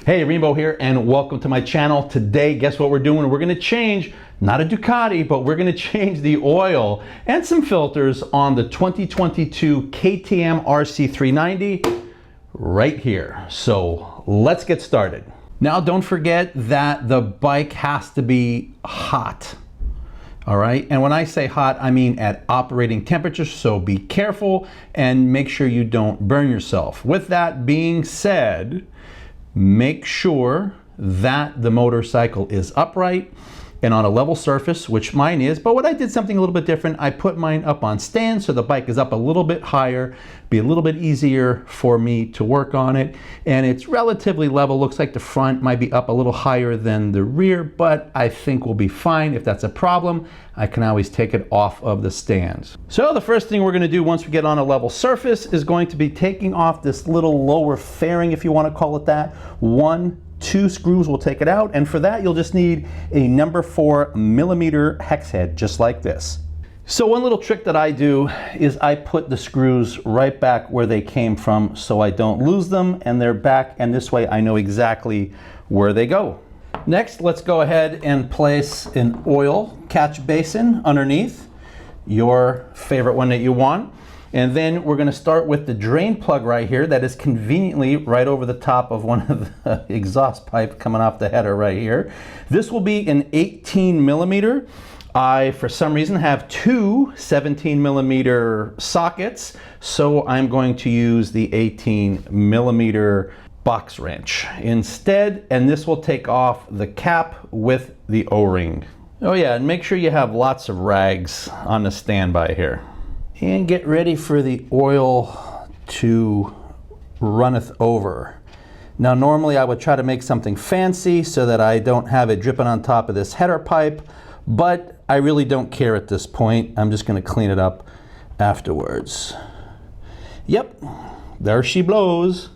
Hey, Rainbow here, and welcome to my channel. Today, guess what we're doing? We're gonna change, not a Ducati, but we're gonna change the oil and some filters on the 2022 KTM RC390 right here. So let's get started. Now, don't forget that the bike has to be hot. All right, and when I say hot, I mean at operating temperature, so be careful and make sure you don't burn yourself. With that being said, make sure that the motorcycle is upright and on a level surface, which mine is, but what I did something a little bit different. I put mine up on stands so the bike is up a little bit higher, be a little bit easier for me to work on it, and it's relatively level. Looks like the front might be up a little higher than the rear, but I think we'll be fine. If that's a problem, I can always take it off of the stands. So the first thing we're gonna do once we get on a level surface is going to be taking off this little lower fairing, if you wanna call it that. 2 screws will take it out, and for that you'll just need a number 4mm hex head, just like this. So one little trick that I do is I put the screws right back where they came from so I don't lose them, and they're back, and this way I know exactly where they go. Next, let's go ahead and place an oil catch basin underneath, your favorite one that you want. And then we're gonna start with the drain plug right here that is conveniently right over the top of one of the exhaust pipe coming off the header right here. This will be an 18mm. I, for some reason, have 2 17mm sockets, so I'm going to use the 18mm box wrench instead, and this will take off the cap with the O-ring. Oh yeah, and make sure you have lots of rags on the standby here. And get ready for the oil to runneth over. Now normally I would try to make something fancy so that I don't have it dripping on top of this header pipe, but I really don't care at this point. I'm just gonna clean it up afterwards. Yep, there she blows.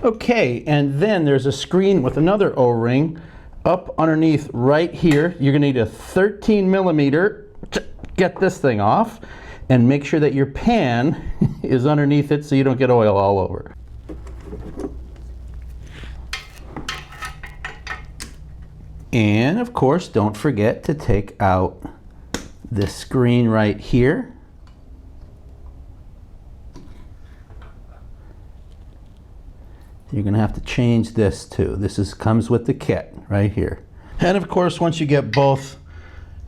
Okay, and then there's a screen with another O-ring up underneath right here. You're gonna need a 13mm to get this thing off. And make sure that your pan is underneath it so you don't get oil all over. And of course, don't forget to take out this screen right here. You're gonna have to change this too. This comes with the kit right here. And of course, once you get both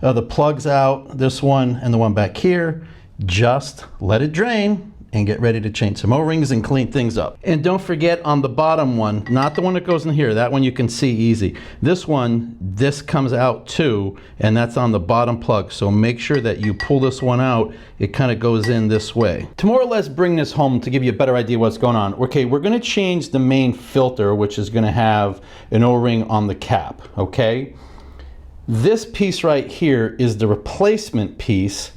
the plugs out, this one and the one back here, just let it drain and get ready to change some O-rings and clean things up. And don't forget on the bottom one, not the one that goes in here, that one you can see easy. This one, this comes out too, and that's on the bottom plug. So make sure that you pull this one out, it kind of goes in this way. To more or less bring this home to give you a better idea what's going on. Okay, we're gonna change the main filter, which is gonna have an O-ring on the cap, okay? This piece right here is the replacement piece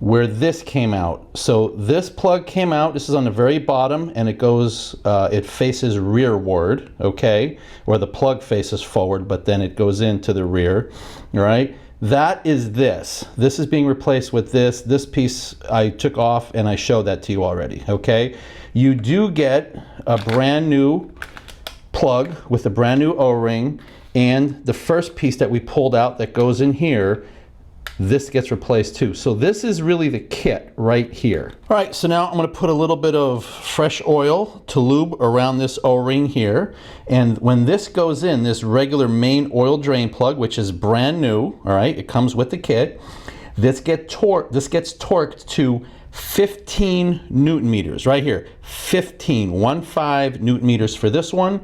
where this came out. So this plug came out, this is on the very bottom, and it goes, it faces rearward, okay? Or the plug faces forward, but then it goes into the rear, all right? That is this. This is being replaced with this. This piece I took off and I showed that to you already, okay? You do get a brand new plug with a brand new O-ring, and the first piece that we pulled out that goes in here, this gets replaced too. So this is really the kit right here. All right, so now I'm gonna put a little bit of fresh oil to lube around this O-ring here. And when this goes in, this regular main oil drain plug, which is brand new, all right, it comes with the kit, this gets torqued to 15 Newton meters right here. 15 Newton meters for this one.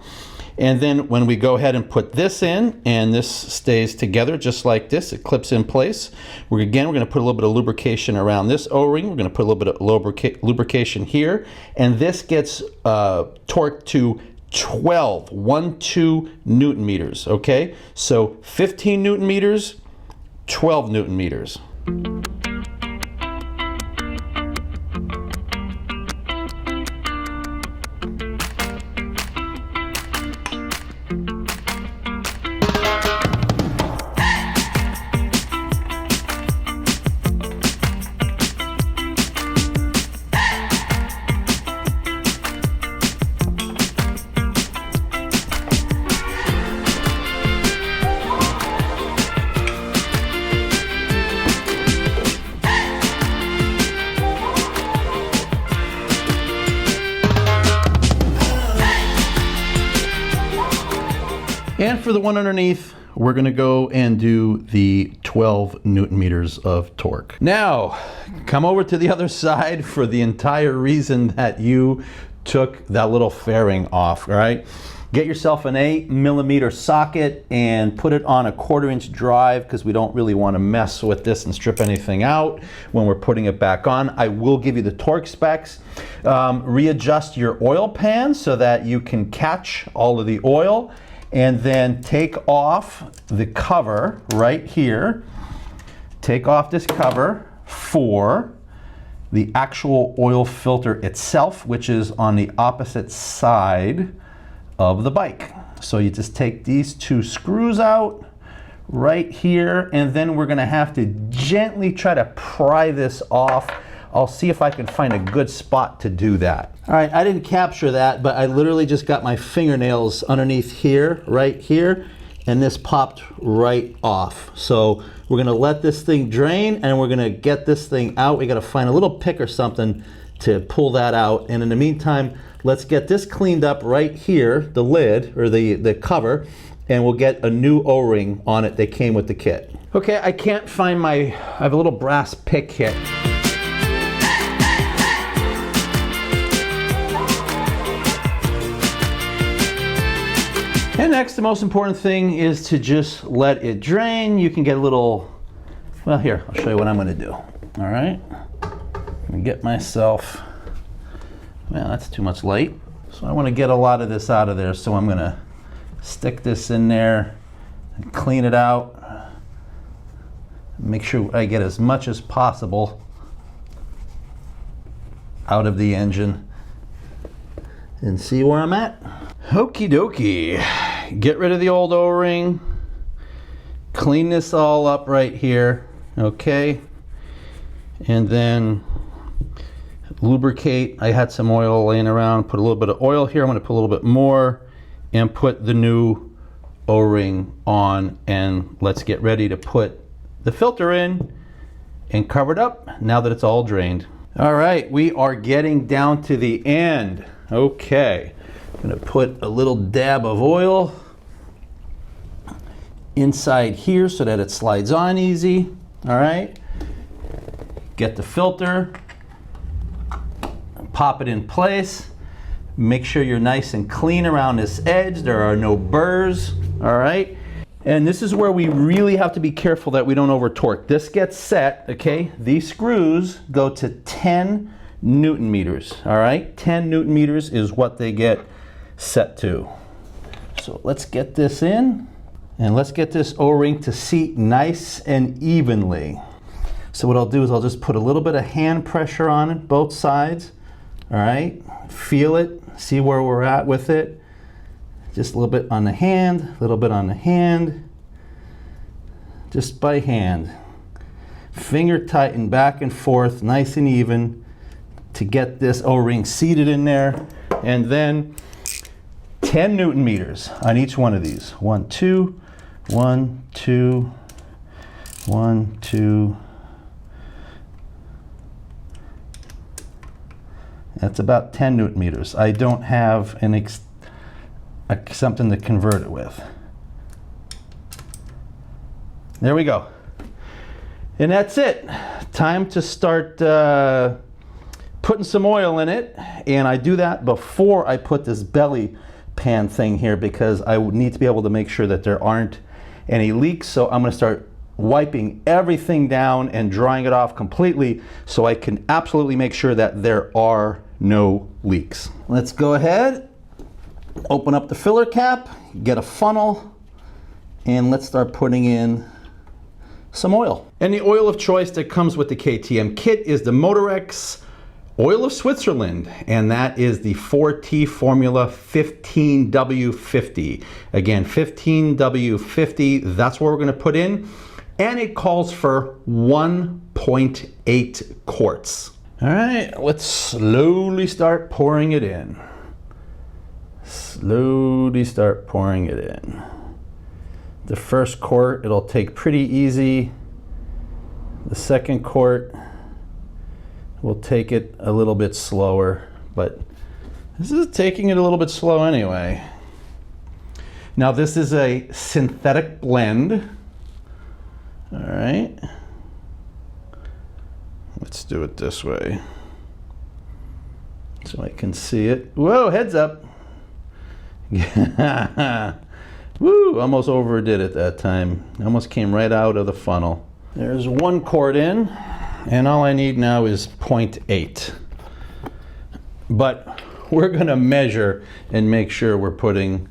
And then when we go ahead and put this in, and this stays together just like this, it clips in place. We're gonna put a little bit of lubrication around this O-ring. We're gonna put a little bit of lubrication here, and this gets torqued to 12 Newton meters, okay? So 15 Newton meters, 12 Newton meters. And for the one underneath, we're gonna go and do the 12 Newton meters of torque. Now, come over to the other side for the entire reason that you took that little fairing off, all right? Get yourself an 8mm socket and put it on a 1/4-inch drive, because we don't really want to mess with this and strip anything out when we're putting it back on. I will give you the torque specs. Readjust your oil pan so that you can catch all of the oil, and then take off the cover right here. Take off this cover for the actual oil filter itself, which is on the opposite side of the bike. So you just take these 2 screws out right here, and then we're gonna have to gently try to pry this off. I'll see if I can find a good spot to do that. All right, I didn't capture that, but I literally just got my fingernails underneath here, right here, and this popped right off. So we're gonna let this thing drain, and we're gonna get this thing out. We gotta find a little pick or something to pull that out. And in the meantime, let's get this cleaned up right here, the lid, or the cover, and we'll get a new O-ring on it that came with the kit. Okay, I can't find I have a little brass pick here. And next, the most important thing is to just let it drain. You can get a little, well, here, I'll show you what I'm gonna do. All right, I'm gonna get myself, man, that's too much light. So I wanna get a lot of this out of there, so I'm gonna stick this in there and clean it out. Make sure I get as much as possible out of the engine and see where I'm at. Okie dokie. Get rid of the old O-ring. Clean this all up right here, okay? And then lubricate. I had some oil laying around. Put a little bit of oil here. I'm going to put a little bit more and put the new O-ring on, and let's get ready to put the filter in and cover it up now that it's all drained. All right, we are getting down to the end. Okay, I'm going to put a little dab of oil inside here so that it slides on easy. All right, get the filter, pop it in place. Make sure you're nice and clean around this edge. There are no burrs, all right? And this is where we really have to be careful that we don't over torque. This gets set, okay? These screws go to 10 Newton meters, all right? 10 Newton meters is what they get set to. So let's get this in, and let's get this O-ring to seat nice and evenly. So what I'll do is I'll just put a little bit of hand pressure on it, both sides, all right? Feel it, see where we're at with it. Just a little bit on the hand, a little bit on the hand, just by hand. Finger tighten back and forth, nice and even, to get this O-ring seated in there. And then 10 Newton meters on each one of these. 1, 2, 1, 2, 1, 2. That's about 10 Newton meters. I don't have something to convert it with. There we go. And that's it. Time to start putting some oil in it. And I do that before I put this belly pan thing here, because I would need to be able to make sure that there aren't any leaks. So I'm going to start wiping everything down and drying it off completely so I can absolutely make sure that there are no leaks. Let's go ahead, open up the filler cap, get a funnel, and let's start putting in some oil. And the oil of choice that comes with the KTM kit is the Motorex Oil of Switzerland, and that is the 4T Formula 15W50. Again, 15W50, that's what we're going to put in, and it calls for 1.8 quarts. All right, let's slowly start pouring it in. Slowly start pouring it in. The first quart, it'll take pretty easy. The second quart, we'll take it a little bit slower, but this is taking it a little bit slow anyway. Now this is a synthetic blend. All right. Let's do it this way so I can see it. Whoa, heads up. Woo, almost overdid it that time. Almost came right out of the funnel. There's 1 quart in, and all I need now is 0.8. But we're gonna measure and make sure we're putting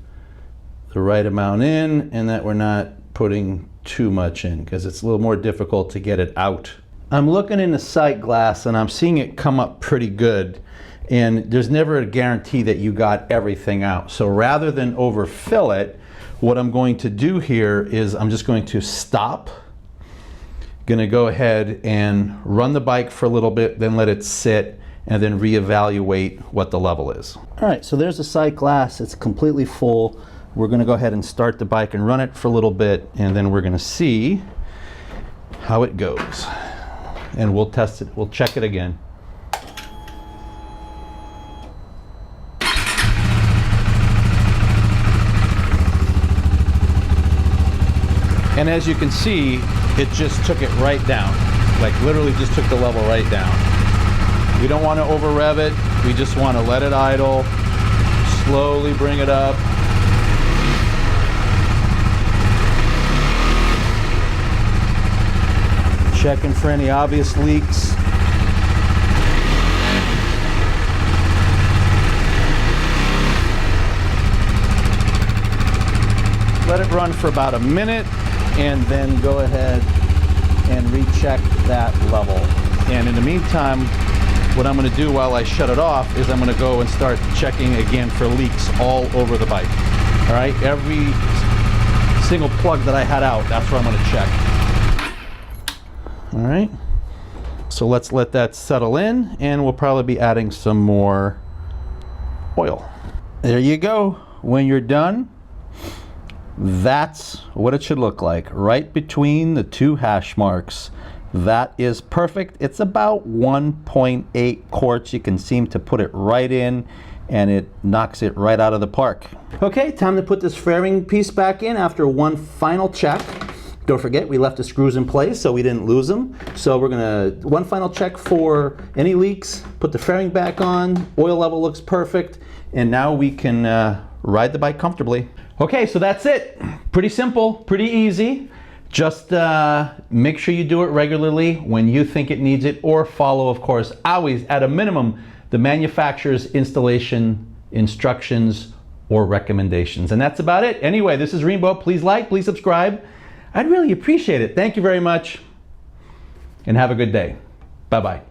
the right amount in and that we're not putting too much in, because it's a little more difficult to get it out. I'm looking in the sight glass and I'm seeing it come up pretty good, and there's never a guarantee that you got everything out. So rather than overfill it, what I'm going to do here is I'm just going to stop. Gonna go ahead and run the bike for a little bit, then let it sit, and then reevaluate what the level is. All right, so there's the sight glass. It's completely full. We're gonna go ahead and start the bike and run it for a little bit, and then we're gonna see how it goes. And we'll test it, we'll check it again. And as you can see, it just took it right down. Like literally just took the level right down. We don't want to over rev it. We just want to let it idle, slowly bring it up. Checking for any obvious leaks. Let it run for about a minute, and then go ahead and recheck that level. And in the meantime, what I'm going to do while I shut it off is I'm going to go and start checking again for leaks all over the bike. All right, every single plug that I had out, that's where I'm going to check. All right, so let's let that settle in, and we'll probably be adding some more oil. There you go. When you're done, that's what it should look like, right between the 2 hash marks. That is perfect. It's about 1.8 quarts. You can seem to put it right in, and it knocks it right out of the park. Okay, time to put this fairing piece back in after one final check. Don't forget, we left the screws in place so we didn't lose them. So we're gonna, one final check for any leaks, put the fairing back on, oil level looks perfect, and now we can ride the bike comfortably. Okay, so that's it. Pretty simple, pretty easy. Just make sure you do it regularly when you think it needs it, or follow, of course, always at a minimum, the manufacturer's installation instructions or recommendations. And that's about it. Anyway, this is Rainbow. Please like, please subscribe. I'd really appreciate it. Thank you very much, and have a good day. Bye-bye.